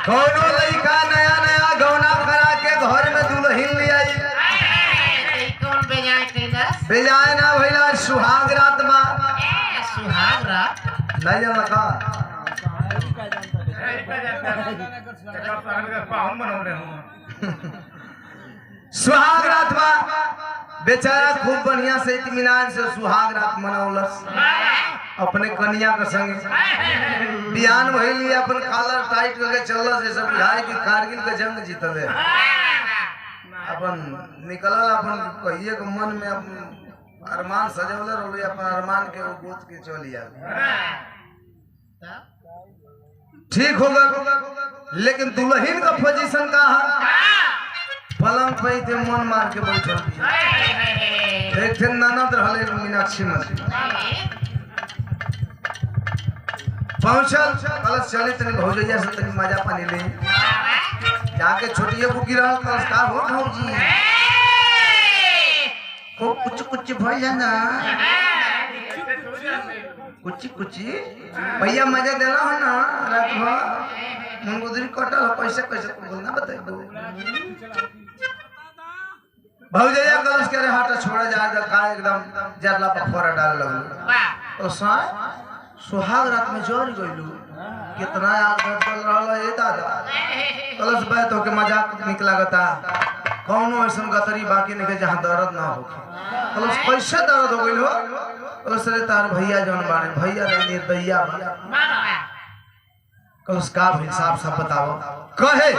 कौनो लड़का नया नया गौना करा के घर में दुल्हन ले आई कौन बेजाय कैलस बेजाय ना भइला सुहाग रात बा सुहाग रात नहीं जाना का सुहाग रात बा बेचारा खूब बढ़िया से इत्मीनान से सुहाग रात मनौलस अपने कन्या के संग बिहान भइली अपन कॉलर टाइट करके चलल जैसे बुझाई कि कारगिल के जंग जीतल है अपन निकलल अपन कहिए के मन में अपन अरमान सजवल रहल अपन अरमान के वो गोद के चलिया ठीक हो गया लेकिन दुल्हन का पोजीशन का है पलंग पे थे मन मार के बैठल एक थे ननद रहले मीनाक्षी मंदिर पहुंचल कलश चले तनी भौजैया से तनी मजा पानी ले जाके छोटिया बुकी रहल कलश का हो भौजी को कुछ भइल ना कुछ भैया मजा देला हो ना रात भर मन गुदरी कटल पैसे कैसे बोलना बताई दो भौजैया कलश के रे हट छोड़ा जा का एकदम जरला पर फोरा डाल लगल तो सुहाग रात में जोर गइलू कितना याद बदल रहल ए दादा कलश बात हो के मजाक निक लागता कौनो ऐसन गतरी बाकी नहीं जहां दर्द ना होखे कलश कैसे दर्द हो गइल हो कलश रे तार भैया जौन बाने भैया रे निर्दयिया कलश का हिसाब सब बताओ कहे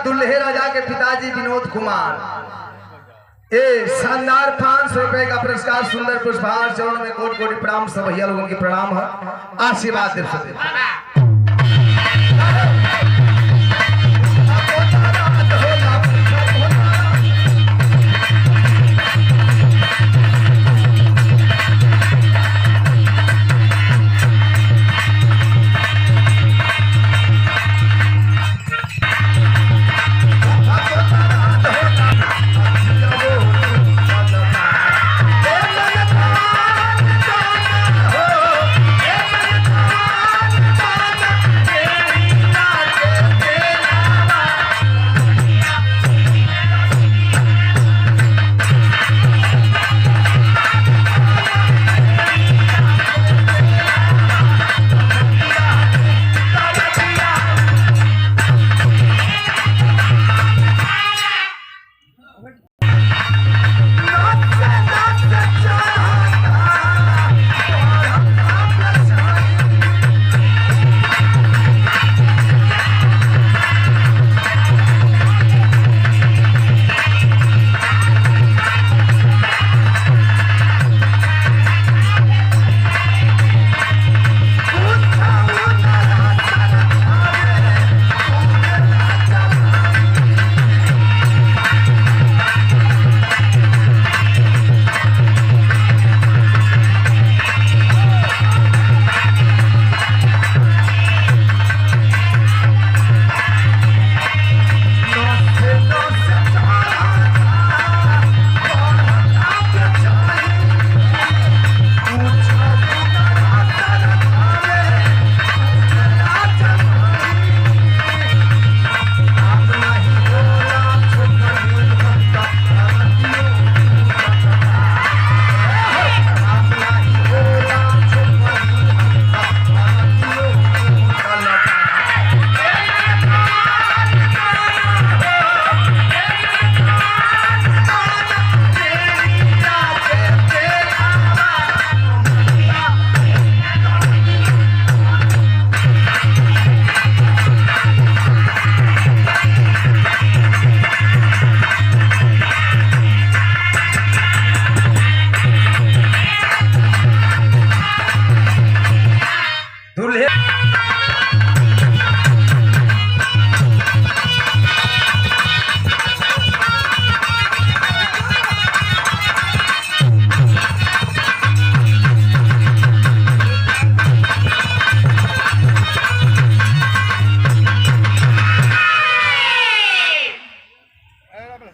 दुल्हे राजा के पिताजी विनोद कुमार शानदार 500 रुपए का पुरस्कार सुंदर पुष्पहार चरण में कोटि कोटि प्रणाम सब भैया लोगों की प्रणाम है आशीर्वाद दे सकते।